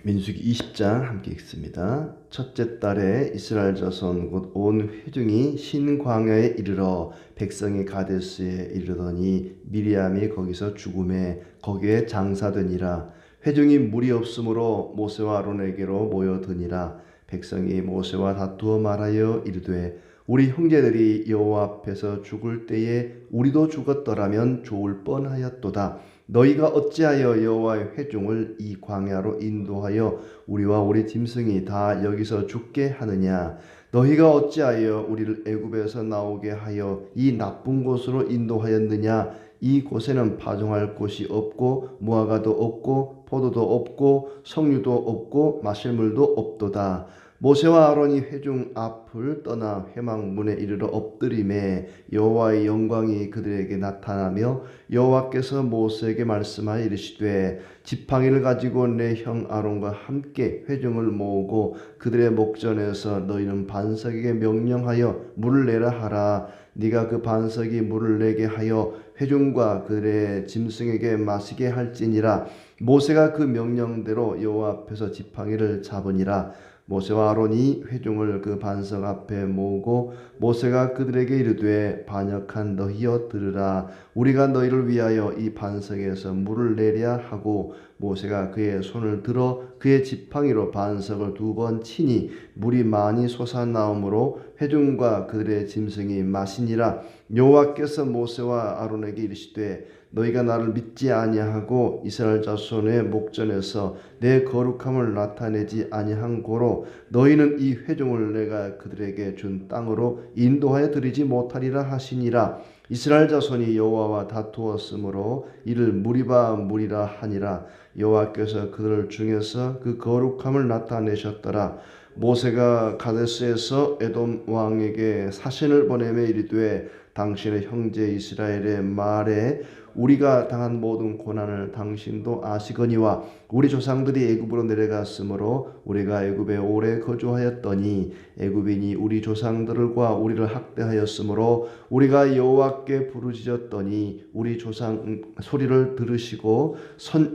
민수기 20장 함께 읽습니다. 첫째 달에 이스라엘 자손 곧 온 회중이 신광야에 이르러 백성이 가데스에 이르더니 미리암이 거기서 죽음에 거기에 장사되니라. 회중이 물이 없으므로 모세와 아론에게로 모여드니라. 백성이 모세와 다투어 말하여 이르되 우리 형제들이 여호와 앞에서 죽을 때에 우리도 죽었더라면 좋을 뻔하였도다. 너희가 어찌하여 여호와의 회중을 이 광야로 인도하여 우리와 우리 짐승이 다 여기서 죽게 하느냐? 너희가 어찌하여 우리를 애굽에서 나오게 하여 이 나쁜 곳으로 인도하였느냐? 이 곳에는 파종할 곳이 없고 무화과도 없고 포도도 없고 석류도 없고 마실 물도 없도다. 모세와 아론이 회중 앞을 떠나 회막문에 이르러 엎드림에 여호와의 영광이 그들에게 나타나며 여호와께서 모세에게 말씀하여 이르시되 지팡이를 가지고 내 형 아론과 함께 회중을 모으고 그들의 목전에서 너희는 반석에게 명령하여 물을 내라 하라. 네가 그 반석이 물을 내게 하여 회중과 그들의 짐승에게 마시게 할지니라. 모세가 그 명령대로 여호와 앞에서 지팡이를 잡으니라. 모세와 아론이 회중을 그 반석 앞에 모으고 모세가 그들에게 이르되 반역한 너희여 들으라. 우리가 너희를 위하여 이 반석에서 물을 내랴 하고 모세가 그의 손을 들어 그의 지팡이로 반석을 2번 치니 물이 많이 솟아나오므로 회중과 그들의 짐승이 마시니라. 여호와께서 모세와 아론에게 이르시되 너희가 나를 믿지 아니하고 이스라엘 자손의 목전에서 내 거룩함을 나타내지 아니한 고로 너희는 이 회중을 내가 그들에게 준 땅으로 인도하여 드리지 못하리라 하시니라. 이스라엘 자손이 여호와와 다투었으므로 이를 무리바 무리라 하니라. 여호와께서 그들 중에서 그 거룩함을 나타내셨더라. 모세가 가데스에서 에돔 왕에게 사신을 보내며 이르되 당신의 형제 이스라엘의 말에 우리가 당한 모든 고난을 당신도 아시거니와 우리 조상들이 애굽으로 내려갔으므로 우리가 애굽에 오래 거주하였더니 애굽인이 우리 조상들과 우리를 학대하였으므로 우리가 여호와께 부르짖었더니 우리 조상 소리를 들으시고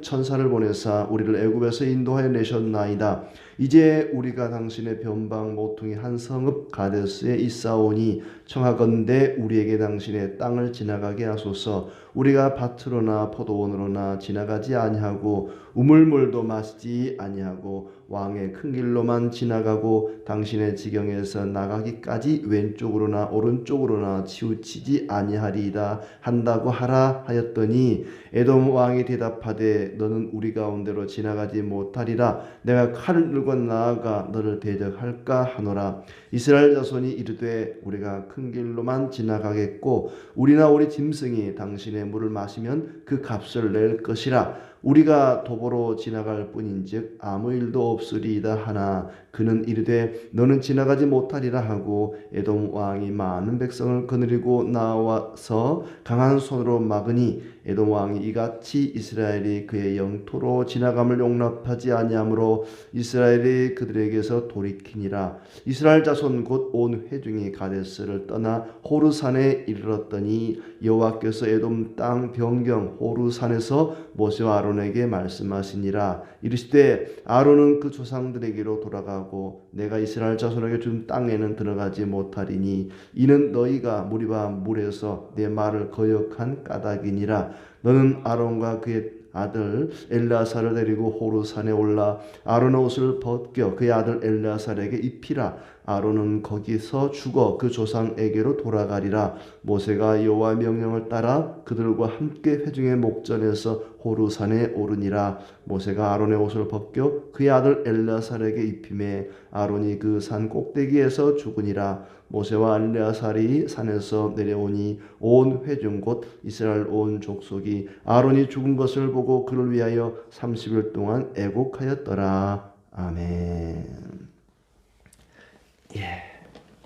천사를 보내사 우리를 애굽에서 인도하여 내셨나이다. 이제 우리가 당신의 변방 모퉁이 한 성읍 가데스에 있사오니 청하건대 우리에게 당신의 땅을 지나가게 하소서. 우리가 밭으로나 포도원으로나 지나가지 아니하고 우물물도 마시지 아니하고 왕의 큰 길로만 지나가고 당신의 지경에서 나가기까지 왼쪽으로나 오른쪽으로나 치우치지 아니하리이다 한다고 하라 하였더니 에돔 왕이 대답하되 너는 우리 가운데로 지나가지 못하리라. 내가 칼을 들고 나아가 너를 대적할까 하노라. 이스라엘 자손이 이르되 우리가 큰 길로만 지나가겠고 우리나 우리 짐승이 당신의 물을 마시면 그 값을 낼 것이라. 우리가 도보로 지나갈 뿐인즉 아무 일도 없으리이다 하나 그는 이르되 너는 지나가지 못하리라 하고 에돔 왕이 많은 백성을 거느리고 나와서 강한 손으로 막으니 에돔 왕이 이같이 이스라엘이 그의 영토로 지나감을 용납하지 아니하므로 이스라엘이 그들에게서 돌이키니라. 이스라엘 자손 곧 온 회중이 가데스를 떠나 호르산에 이르렀더니 여호와께서 에돔 땅 변경 호르산에서 모세와 아론에게 말씀하시니라. 이르시되 아론은 그 조상들에게로 돌아가고 내가 이스라엘 자손에게 준 땅에는 들어가지 못하리니 이는 너희가 무리바 물에서 내 말을 거역한 까닭이니라. 너는 아론과 그의 아들 엘르아살을 데리고 호르산에 올라 아론의 옷을 벗겨 그의 아들 엘르아살에게 입히라. 아론은 거기서 죽어 그 조상에게로 돌아가리라. 모세가 여호와 명령을 따라 그들과 함께 회중의 목전에서 호르산에 오르니라. 모세가 아론의 옷을 벗겨 그의 아들 엘르아살에게 입히매 아론이 그 산 꼭대기에서 죽으니라. 모세와 엘르아살이 산에서 내려오니 온 회중 곧 이스라엘 온 족속이 아론이 죽은 것을 보고 그를 위하여 30일 동안 애곡하였더라. 아멘.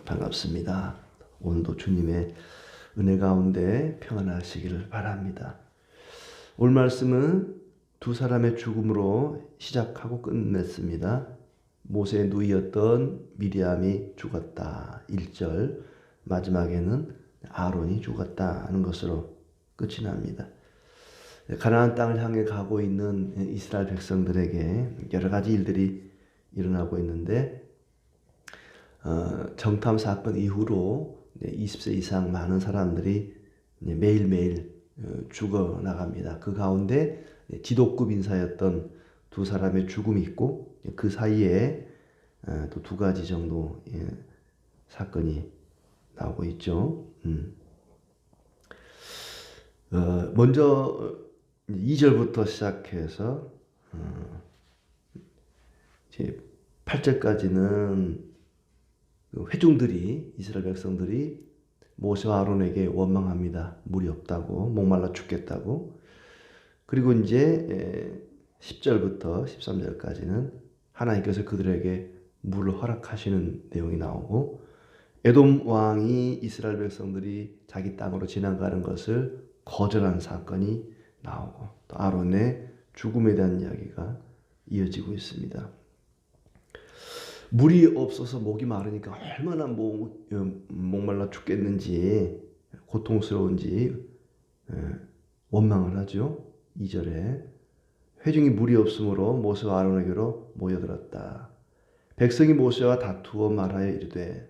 반갑습니다. 오늘도 주님의 은혜 가운데 평안하시기를 바랍니다. 오늘 말씀은 두 사람의 죽음으로 시작하고 끝냈습니다. 모세의 누이였던 미리암이 죽었다. 1절 마지막에는 아론이 죽었다 하는 것으로 끝이 납니다. 가나안 땅을 향해 가고 있는 이스라엘 백성들에게 여러 가지 일들이 일어나고 있는데 정탐 사건 이후로 20세 이상 많은 사람들이 매일매일 죽어나갑니다. 그 가운데 지도급 인사였던 두 사람의 죽음이 있고 그 사이에 또 두 가지 정도 사건이 나오고 있죠. 먼저 2절부터 시작해서 이제 8절까지는 회중들이 이스라엘 백성들이 모세와 아론에게 원망합니다. 물이 없다고, 목말라 죽겠다고. 그리고 이제 10절부터 13절까지는 하나님께서 그들에게 물을 허락하시는 내용이 나오고, 에돔 왕이 이스라엘 백성들이 자기 땅으로 지나가는 것을 거절한 사건이 나오고, 또 아론의 죽음에 대한 이야기가 이어지고 있습니다. 물이 없어서 목이 마르니까 얼마나 목말라 죽겠는지, 고통스러운지 원망을 하죠. 2절에 회중이 물이 없으므로 모세와 아론에게로 모여들었다. 백성이 모세와 다투어 말하여 이르되,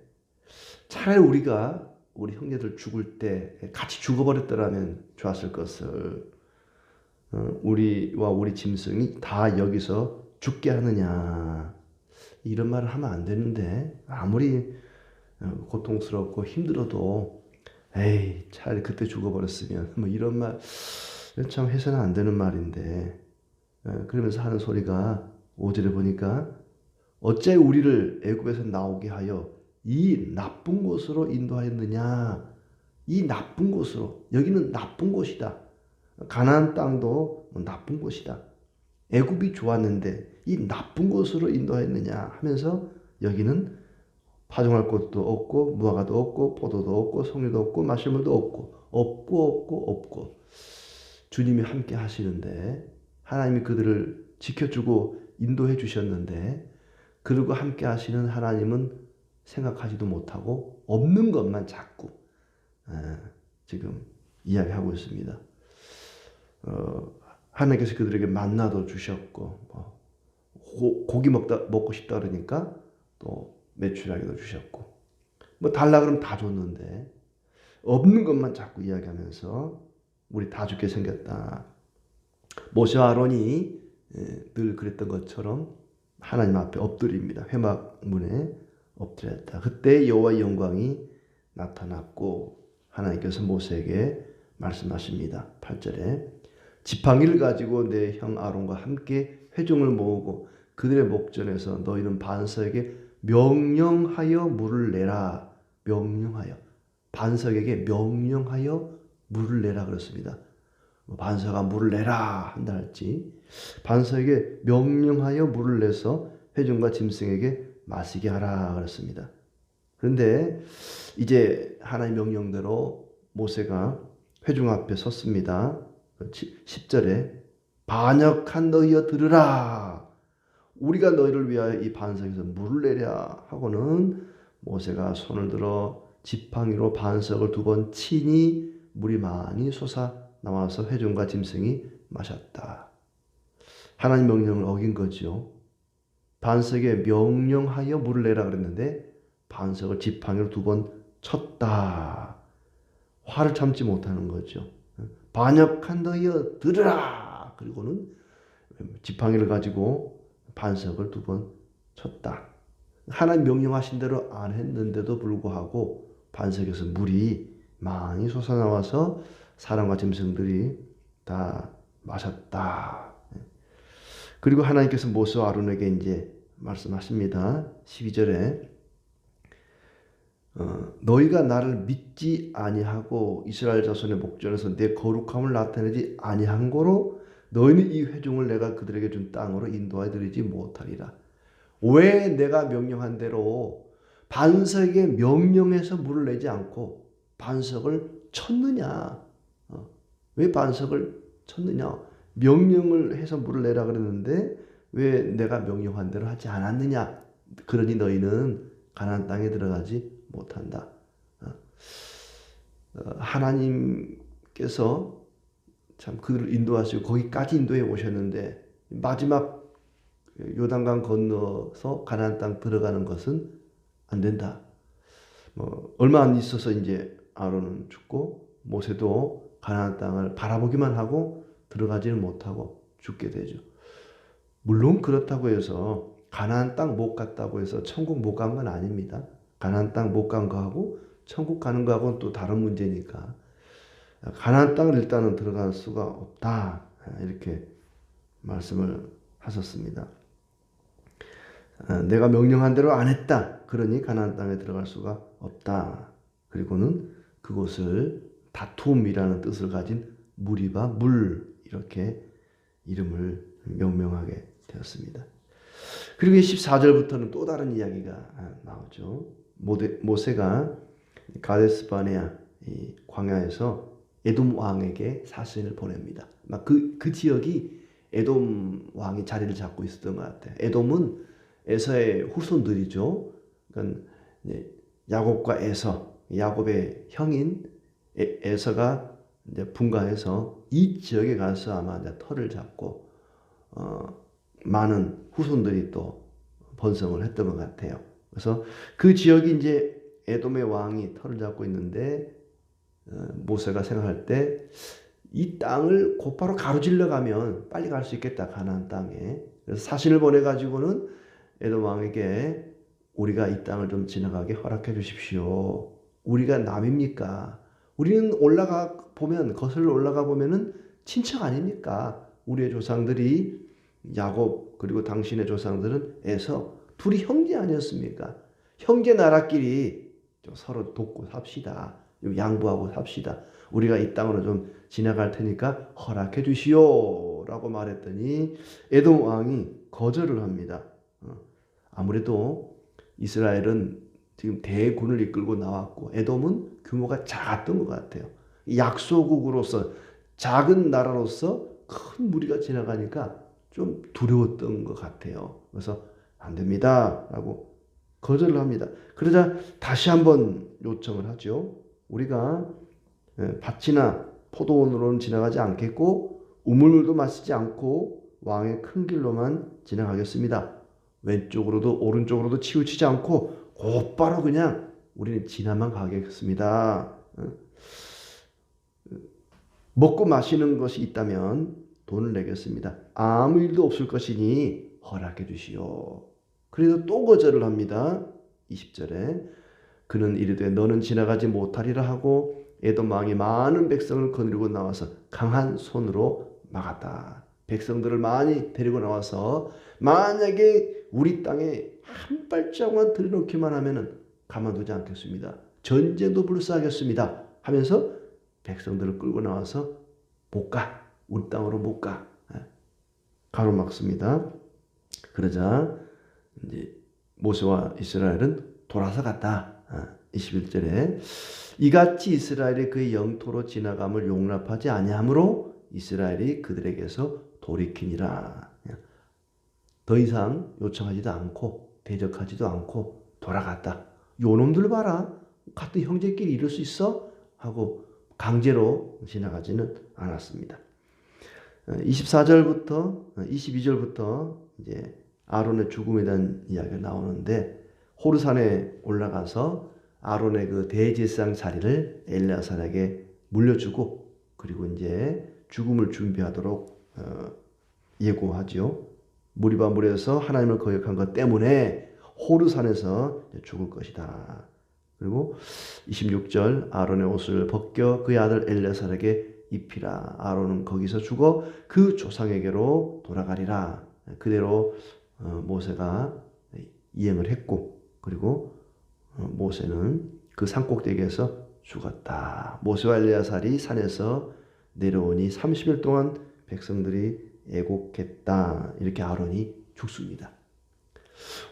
차라리 우리가 우리 형제들 죽을 때 같이 죽어버렸더라면 좋았을 것을, 우리와 우리 짐승이 다 여기서 죽게 하느냐, 이런 말을 하면 안 되는데, 아무리 고통스럽고 힘들어도 에이 차라리 그때 죽어버렸으면, 뭐 이런 말 참 해서는 안 되는 말인데, 그러면서 하는 소리가 5절에 보니까 어째 우리를 애굽에서 나오게 하여 이 나쁜 곳으로 인도하였느냐. 이 나쁜 곳으로, 여기는 나쁜 곳이다. 가나안 땅도 나쁜 곳이다. 애굽이 좋았는데 이 나쁜 곳으로 인도하였느냐 하면서, 여기는 파종할 곳도 없고 무화과도 없고 포도도 없고 송이도 없고 마실물도 없고 주님이 함께 하시는데, 하나님이 그들을 지켜주고 인도해 주셨는데, 그리고 함께 하시는 하나님은 생각하지도 못하고 없는 것만 자꾸 지금 이야기하고 있습니다. 하나님께서 그들에게 만나도 주셨고, 고기 먹고 싶다 그러니까 또 메추라기도 주셨고, 뭐 달라 그러면 다 줬는데 없는 것만 자꾸 이야기하면서 우리 다 죽게 생겼다. 모세와 아론이 늘 그랬던 것처럼 하나님 앞에 엎드립니다. 회막문에 엎드렸다. 그때 여호와의 영광이 나타났고, 하나님께서 모세에게 말씀하십니다. 8절에 지팡이를 가지고 내 형 아론과 함께 회중을 모으고 그들의 목전에서 너희는 반석에게 명령하여 물을 내라. 명령하여, 반석에게 명령하여 물을 내라 그랬습니다. 반석아 물을 내라 한다 할지, 반석에게 명령하여 물을 내서 회중과 짐승에게 마시게 하라 그랬습니다. 그런데 이제 하나님의 명령대로 모세가 회중 앞에 섰습니다. 10절에 반역한 너희여 들으라. 우리가 너희를 위하여 이 반석에서 물을 내랴 하고는 모세가 손을 들어 지팡이로 반석을 2번 치니 물이 많이 솟아 나와서 회중과 짐승이 마셨다. 하나님 명령을 어긴 거죠. 반석에 명령하여 물을 내라 그랬는데 반석을 지팡이로 2번 쳤다. 화를 참지 못하는 거죠. 반역한 너희여 들으라. 그리고는 지팡이를 가지고 반석을 2번 쳤다. 하나님 명령하신 대로 안 했는데도 불구하고 반석에서 물이 많이 솟아나와서 사람과 짐승들이 다 마셨다. 그리고 하나님께서 모세와 아론에게 이제 말씀하십니다. 12절에 너희가 나를 믿지 아니하고 이스라엘 자손의 목전에서 내 거룩함을 나타내지 아니한 거로 너희는 이 회중을 내가 그들에게 준 땅으로 인도하여 드리지 못하리라. 왜 내가 명령한 대로 반석에 명령해서 물을 내지 않고 반석을 쳤느냐? 왜 반석을 쳤느냐? 명령을 해서 물을 내라 그랬는데 왜 내가 명령한 대로 하지 않았느냐? 그러니 너희는 가나안 땅에 들어가지 못한다. 하나님께서 참 그들을 인도하시고 거기까지 인도해 오셨는데 마지막 요단강 건너서 가나안 땅 들어가는 것은 안 된다. 뭐 얼마 안 있어서 이제 아론은 죽고 모세도 가나안 땅을 바라보기만 하고 들어가지는 못하고 죽게 되죠. 물론 그렇다고 해서 가나안 땅 못 갔다고 해서 천국 못 간 건 아닙니다. 가나안 땅 못 간 거하고 천국 가는 거하고는 또 다른 문제니까 가나안 땅을 일단은 들어갈 수가 없다. 이렇게 말씀을 하셨습니다. 내가 명령한 대로 안 했다. 그러니 가나안 땅에 들어갈 수가 없다. 그리고는 그곳을 다툼이라는 뜻을 가진 무리바 물 이렇게 이름을 명명하게 되었습니다. 그리고 14절부터는 또 다른 이야기가 나오죠. 모세가 가데스 바네아 이 광야에서 에돔 왕에게 사신을 보냅니다. 그 지역이 에돔 왕이 자리를 잡고 있었던 것 같아요. 에돔은 에서의 후손들이죠. 그러니까 야곱과 에서, 야곱의 형인 에서가 이제 분가해서 이 지역에 가서 아마 이제 터를 잡고 많은 후손들이 또 번성을 했던 것 같아요. 그래서 그 지역이 이제 에돔의 왕이 터를 잡고 있는데 모세가 생각할 때 이 땅을 곧바로 가로질러 가면 빨리 갈 수 있겠다. 가나안 땅에. 그래서 사신을 보내가지고는 에돔 왕에게 우리가 이 땅을 좀 지나가게 허락해 주십시오. 우리가 남입니까? 우리는 거슬러 올라가 보면은 친척 아닙니까? 우리의 조상들이 야곱 그리고 당신의 조상들은 에서 둘이 형제 아니었습니까? 형제 나라끼리 좀 서로 돕고 삽시다. 양보하고 삽시다. 우리가 이 땅으로 좀 지나갈 테니까 허락해 주시오 라고 말했더니 에돔 왕이 거절을 합니다. 아무래도 이스라엘은 지금 대군을 이끌고 나왔고 에돔은 규모가 작았던 것 같아요. 약소국으로서 작은 나라로서 큰 무리가 지나가니까 좀 두려웠던 것 같아요. 그래서 안 됩니다 라고 거절을 합니다. 그러자 다시 한번 요청을 하죠. 우리가 밭이나 포도원으로는 지나가지 않겠고 우물물도 마시지 않고 왕의 큰 길로만 지나가겠습니다. 왼쪽으로도 오른쪽으로도 치우치지 않고 곧바로 그냥 우리는 지나만 가겠습니다. 먹고 마시는 것이 있다면 돈을 내겠습니다. 아무 일도 없을 것이니 허락해 주시오. 그래도 또 거절을 합니다. 20절에 그는 이르되 너는 지나가지 못하리라 하고 에돔 왕이 많은 백성을 거느리고 나와서 강한 손으로 막았다. 백성들을 많이 데리고 나와서 만약에 우리 땅에 한 발자국만 들여놓기만 하면은 가만두지 않겠습니다. 전쟁도 불사하겠습니다. 하면서 백성들을 끌고 나와서 못 가. 우리 땅으로 못 가. 가로막습니다. 그러자 이제 모세와 이스라엘은 돌아서 갔다. 21절에 이같이 이스라엘이 그의 영토로 지나감을 용납하지 아니하므로 이스라엘이 그들에게서 돌이키니라. 더 이상 요청하지도 않고 대적하지도 않고 돌아갔다. 요놈들 봐라. 같은 형제끼리 이럴 수 있어? 하고 강제로 지나가지는 않았습니다. 24절부터 22절부터 이제 아론의 죽음에 대한 이야기가 나오는데 호르산에 올라가서 아론의 그 대제사장 자리를 엘레아살에게 물려주고 그리고 이제 죽음을 준비하도록 예고하죠. 무리바 물에서 하나님을 거역한 것 때문에 호르산에서 죽을 것이다. 그리고 26절 아론의 옷을 벗겨 그의 아들 엘레아살에게 입히라. 아론은 거기서 죽어 그 조상에게로 돌아가리라. 그대로 모세가 이행을 했고 그리고 모세는 그 산꼭대기에서 죽었다. 모세와 엘레아살이 산에서 내려오니 30일 동안 백성들이 애곡했다. 이렇게 아론이 죽습니다.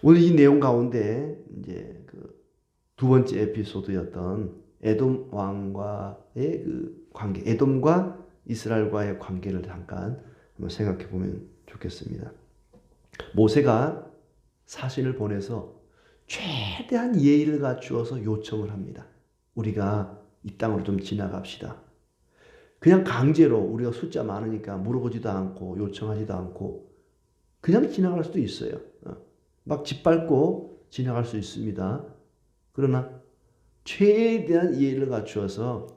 오늘 이 내용 가운데 이제 그 두 번째 에피소드였던 에돔 왕과의 그 관계, 에돔과 이스라엘과의 관계를 잠깐 한번 생각해 보면 좋겠습니다. 모세가 사신을 보내서 최대한 예의를 갖추어서 요청을 합니다. 우리가 이 땅으로 좀 지나갑시다. 그냥 강제로 우리가 숫자 많으니까 물어보지도 않고 요청하지도 않고 그냥 지나갈 수도 있어요. 막 짓밟고 지나갈 수 있습니다. 그러나 최대한 이해를 갖추어서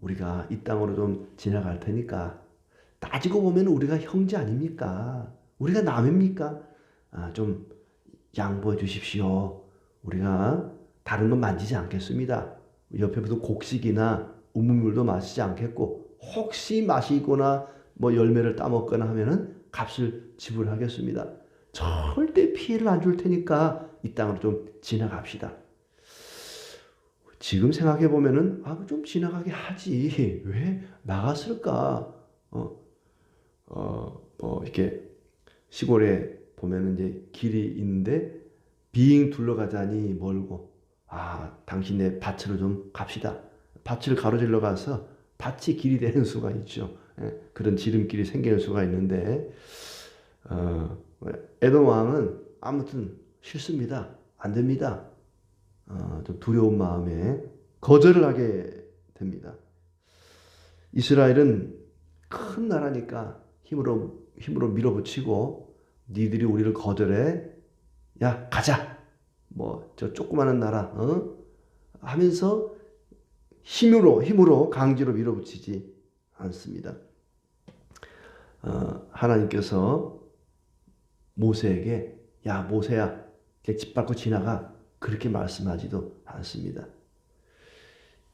우리가 이 땅으로 좀 지나갈 테니까 따지고 보면 우리가 형제 아닙니까? 우리가 남입니까? 좀 양보해 주십시오. 우리가 다른 건 만지지 않겠습니다. 옆에 무슨 곡식이나 우물물도 마시지 않겠고 혹시 마시거나 뭐 열매를 따먹거나 하면은 값을 지불하겠습니다. 절대 피해를 안 줄 테니까 이 땅으로 좀 지나갑시다. 지금 생각해 보면은 좀 지나가게 하지 왜 나갔을까? 뭐 이렇게 시골에 보면은 이제 길이 있는데 빙 둘러가자니 멀고 당신네 밭으로 좀 갑시다. 밭을 가로질러 가서 밭이 길이 되는 수가 있죠. 그런 지름길이 생기는 수가 있는데 에돔 왕은 아무튼 싫습니다. 안 됩니다. 좀 두려운 마음에 거절을 하게 됩니다. 이스라엘은 큰 나라니까 힘으로 밀어붙이고 니들이 우리를 거절해 야 가자 뭐 저 조그마한 나라 하면서 힘으로 강제로 밀어붙이지 않습니다. 하나님께서 모세에게 야 모세야 짓밟고 지나가 그렇게 말씀하지도 않습니다.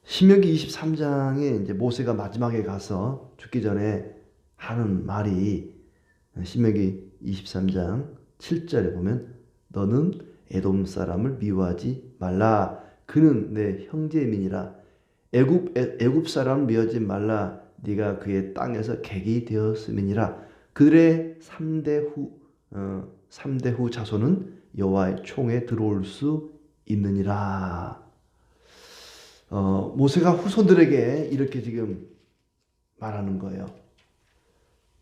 신명기 23장에 이제 모세가 마지막에 가서 죽기 전에 하는 말이 신명기 23장 7절에 보면 너는 에돔 사람을 미워하지 말라. 그는 내 형제민이라. 애굽 사람을 미워하지 말라. 네가 그의 땅에서 객이 되었음이니라. 그들의 3대 후 자손은 여호와의 총에 들어올 수 있느니라. 모세가 후손들에게 이렇게 지금 말하는 거예요.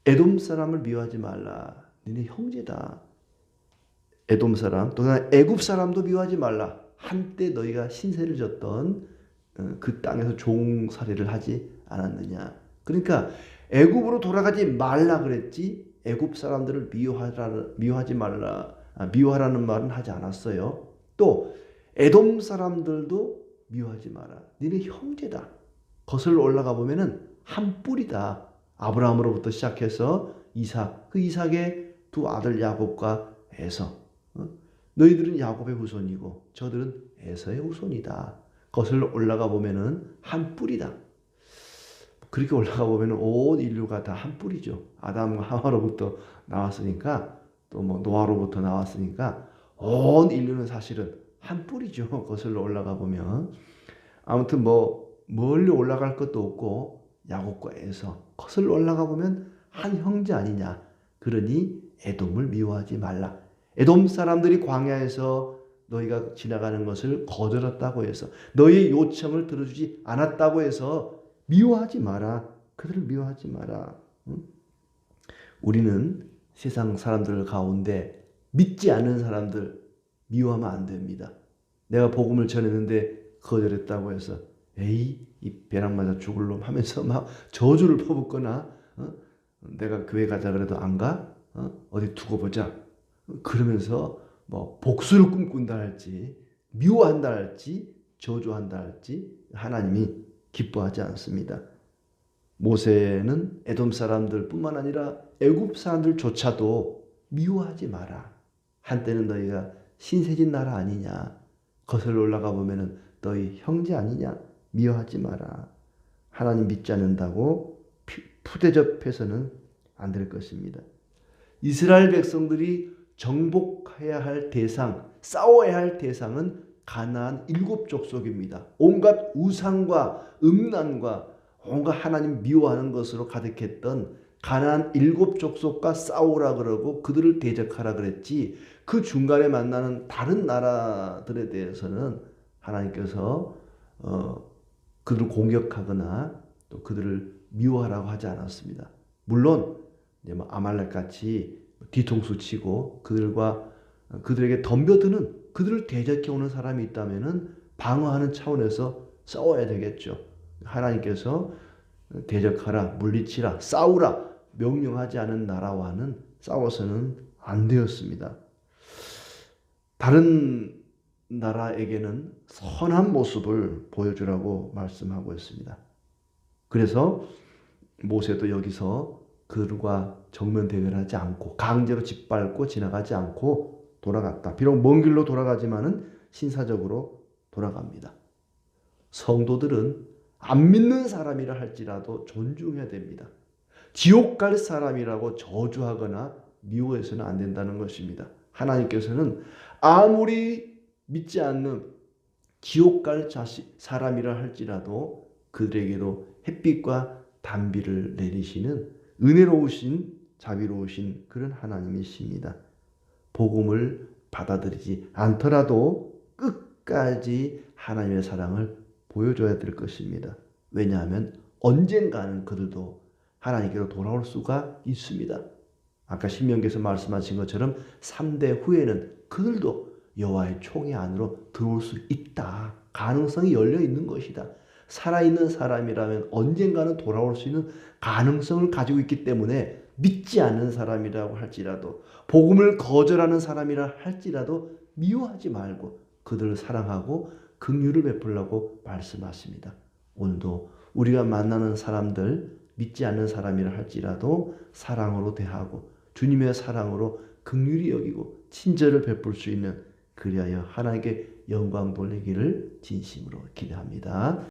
에돔 사람을 미워하지 말라. 너네 형제다. 에돔 사람, 또 애굽 사람도 미워하지 말라. 한때 너희가 신세를 졌던 그 땅에서 종살이를 하지 않았느냐. 그러니까 애굽으로 돌아가지 말라 그랬지. 애굽 사람들을 미워하지 말라. 미워하라는 말은 하지 않았어요. 또 에돔 사람들도 미워하지 마라. 너네 형제다. 거슬러 올라가 보면은 한 뿌리다. 아브라함으로부터 시작해서 이삭, 그 이삭의 두 아들 야곱과 에서. 너희들은 야곱의 후손이고 저들은 에서의 후손이다. 거슬러 올라가 보면은 한 뿌리다. 그렇게 올라가 보면은 온 인류가 다 한 뿌리죠. 아담과 하와로부터 나왔으니까 또 뭐 노아로부터 나왔으니까 온 인류는 사실은 한 뿌리죠. 거슬러 올라가 보면 아무튼 뭐 멀리 올라갈 것도 없고 야곱과 에서 거슬러 올라가 보면 한 형제 아니냐. 그러니 에돔을 미워하지 말라. 에돔 사람들이 광야에서 너희가 지나가는 것을 거절했다고 해서 너희의 요청을 들어주지 않았다고 해서 미워하지 마라. 그들을 미워하지 마라. 우리는 세상 사람들 가운데 믿지 않는 사람들 미워하면 안 됩니다. 내가 복음을 전했는데 거절했다고 해서 에이 이 벼락 맞아 죽을 놈 하면서 막 저주를 퍼붓거나 내가 교회 가자 그래도 안 가? 어디 두고 보자. 그러면서 뭐 복수를 꿈꾼다 할지 미워한다 할지 저주한다 할지 하나님이 기뻐하지 않습니다. 모세는 에돔 사람들뿐만 아니라 애굽 사람들조차도 미워하지 마라. 한때는 너희가 신세진 나라 아니냐. 거슬러 올라가 보면은 너희 형제 아니냐. 미워하지 마라. 하나님 믿지 않는다고 푸대접해서는 안 될 것입니다. 이스라엘 백성들이 정복해야 할 대상, 싸워야 할 대상은 가나안 7족속입니다. 온갖 우상과 음란과 온갖 하나님 미워하는 것으로 가득했던 가나안 7족속과 싸우라 그러고 그들을 대적하라 그랬지. 그 중간에 만나는 다른 나라들에 대해서는 하나님께서 그들을 공격하거나 또 그들을 미워하라고 하지 않았습니다. 물론 아말렉 같이 뒤통수 치고 그들에게 덤벼드는 그들을 대적해 오는 사람이 있다면은 방어하는 차원에서 싸워야 되겠죠. 하나님께서 대적하라, 물리치라, 싸우라 명령하지 않은 나라와는 싸워서는 안 되었습니다. 다른 나라에게는 선한 모습을 보여주라고 말씀하고 있습니다. 그래서 모세도 여기서 그들과 정면 대결하지 않고 강제로 짓밟고 지나가지 않고 돌아갔다. 비록 먼 길로 돌아가지만은 신사적으로 돌아갑니다. 성도들은 안 믿는 사람이라 할지라도 존중해야 됩니다. 지옥 갈 사람이라고 저주하거나 미워해서는 안 된다는 것입니다. 하나님께서는 아무리 믿지 않는 지옥 갈 사람이라 할지라도 그들에게도 햇빛과 단비를 내리시는 은혜로우신 자비로우신 그런 하나님이십니다. 복음을 받아들이지 않더라도 끝까지 하나님의 사랑을 보여줘야 될 것입니다. 왜냐하면 언젠가는 그들도 하나님께로 돌아올 수가 있습니다. 아까 신명기에서 말씀하신 것처럼 3대 후에는 그들도 여호와의 총회 안으로 들어올 수 있다. 가능성이 열려 있는 것이다. 살아있는 사람이라면 언젠가는 돌아올 수 있는 가능성을 가지고 있기 때문에 믿지 않는 사람이라고 할지라도 복음을 거절하는 사람이라 할지라도 미워하지 말고 그들을 사랑하고 긍휼을 베풀라고 말씀하십니다. 오늘도 우리가 만나는 사람들 믿지 않는 사람이라 할지라도 사랑으로 대하고 주님의 사랑으로 긍휼히 여기고 친절을 베풀 수 있는 그리하여 하나님께 영광 돌리기를 진심으로 기대합니다.